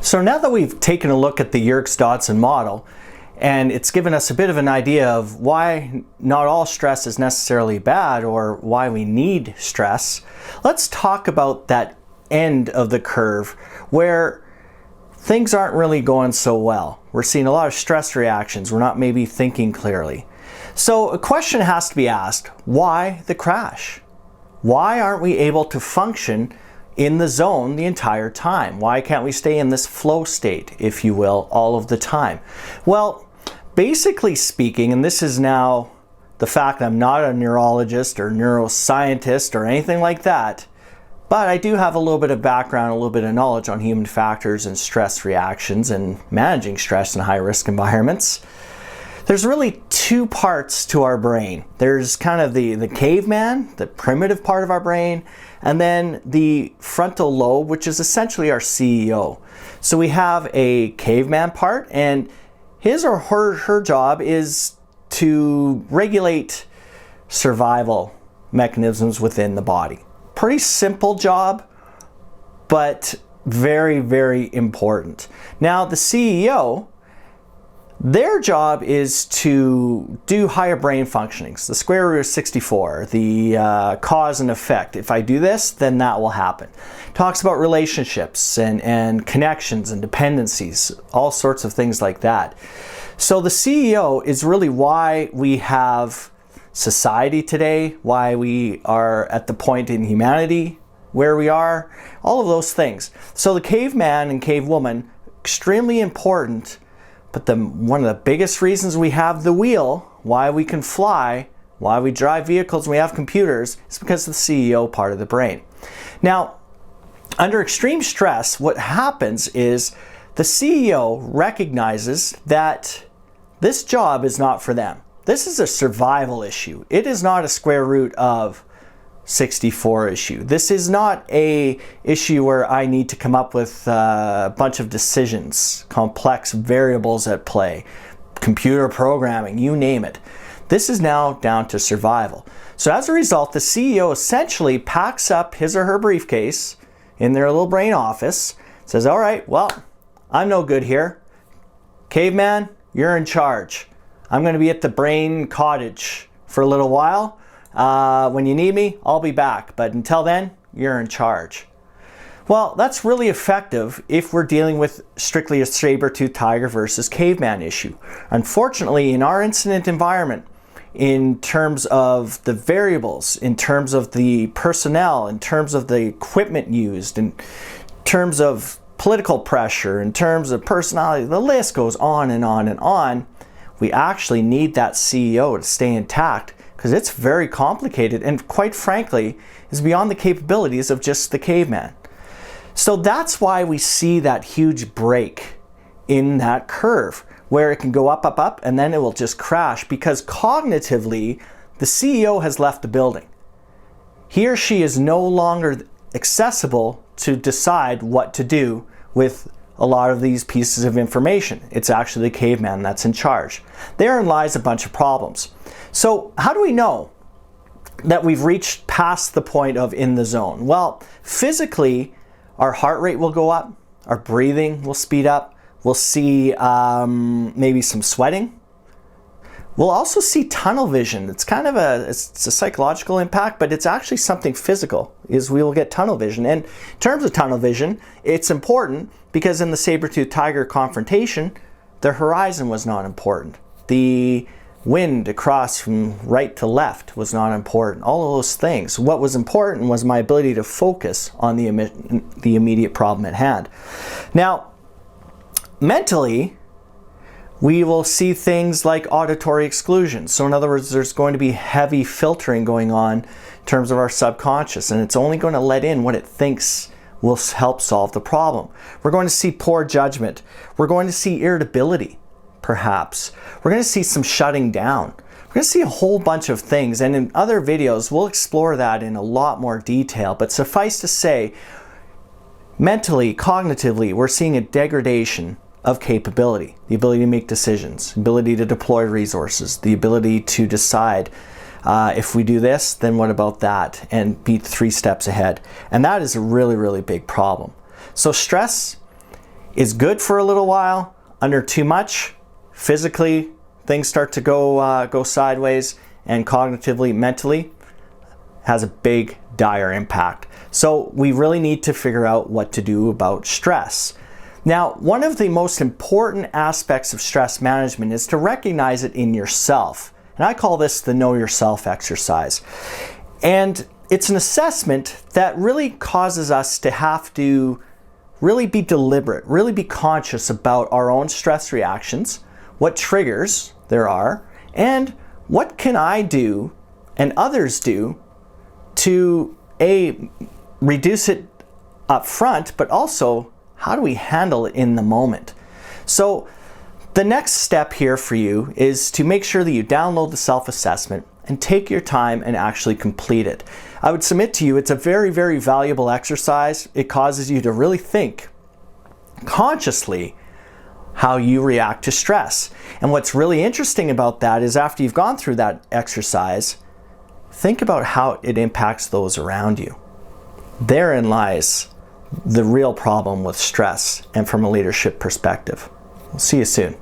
So now that we've taken a look at the Yerkes-Dodson model, and it's given us a bit of an idea of why not all stress is necessarily bad or why we need stress, let's talk about that end of the curve where things aren't really going so well. We're seeing a lot of stress reactions. We're not maybe thinking clearly. So a question has to be asked, why the crash? Why aren't we able to function in the zone the entire time? Why can't we stay in this flow state, if you will, all of the time? Well, basically speaking, and this is now the fact I'm not a neurologist or neuroscientist or anything like that, but I do have a little bit of background, a little bit of knowledge on human factors and stress reactions and managing stress in high-risk environments. There's really two parts to our brain. There's kind of the caveman, the primitive part of our brain, and then the frontal lobe, which is essentially our CEO. So we have a caveman part, and his or her job is to regulate survival mechanisms within the body. Pretty simple job, but very, very important. Now, the CEO, their job is to do higher brain functionings, the square root of 64, the cause and effect. If I do this, then that will happen. Talks about relationships and connections and dependencies, all sorts of things like that. So the CEO is really why we have society today, why we are at the point in humanity where we are, all of those things. So the caveman and cavewoman, extremely important. But one of the biggest reasons we have the wheel, why we can fly, why we drive vehicles and we have computers, is because of the CEO part of the brain. Now, under extreme stress, what happens is the CEO recognizes that this job is not for them. This is a survival issue. It is not a square root of 64 issue. This is not a issue where I need to come up with a bunch of decisions, complex variables at play, computer programming, you name it. This is now down to survival. So as a result, the CEO essentially packs up his or her briefcase in their little brain office, says, all right, well, I'm no good here. Caveman, you're in charge. I'm going to be at the brain cottage for a little while. When you need me, I'll be back. But until then, you're in charge. Well, that's really effective if we're dealing with strictly a saber-toothed tiger versus caveman issue. Unfortunately, in our incident environment, in terms of the variables, in terms of the personnel, in terms of the equipment used, in terms of political pressure, in terms of personality, the list goes on and on and on. We actually need that CEO to stay intact, because it's very complicated and quite frankly is beyond the capabilities of just the caveman. So that's why we see that huge break in that curve where it can go up, up, up, and then it will just crash because cognitively the CEO has left the building. He or she is no longer accessible to decide what to do with a lot of these pieces of information. It's actually the caveman that's in charge. Therein lies a bunch of problems. So how do we know that we've reached past the point of in the zone? Well, physically, our heart rate will go up, our breathing will speed up, we'll see maybe some sweating. We'll also see tunnel vision. It's kind of it's a psychological impact, but it's actually something physical, is we will get tunnel vision. And in terms of tunnel vision, it's important because in the saber-toothed tiger confrontation, the horizon was not important. The wind across from right to left was not important. All of those things. What was important was my ability to focus on the immediate problem at hand. Now, mentally, we will see things like auditory exclusion. So in other words, there's going to be heavy filtering going on in terms of our subconscious, and it's only going to let in what it thinks will help solve the problem. We're going to see poor judgment. We're going to see irritability, perhaps. We're going to see some shutting down. We're going to see a whole bunch of things, and in other videos, we'll explore that in a lot more detail. But suffice to say, mentally, cognitively, we're seeing a degradation of capability, the ability to make decisions, ability to deploy resources, the ability to decide if we do this, then what about that, and be 3 steps ahead. And that is a really, really big problem. So stress is good for a little while. Under too much, physically, things start to go sideways, and cognitively, mentally, has a big, dire impact. So we really need to figure out what to do about stress. Now, one of the most important aspects of stress management is to recognize it in yourself. And I call this the Know Yourself exercise. And it's an assessment that really causes us to have to really be deliberate, really be conscious about our own stress reactions, what triggers there are, and what can I do and others do to reduce it up front, but also how do we handle it in the moment? So the next step here for you is to make sure that you download the self-assessment and take your time and actually complete it. I would submit to you it's a very, very valuable exercise. It causes you to really think consciously how you react to stress. And what's really interesting about that is after you've gone through that exercise, think about how it impacts those around you. Therein lies the real problem with stress and from a leadership perspective. We'll see you soon.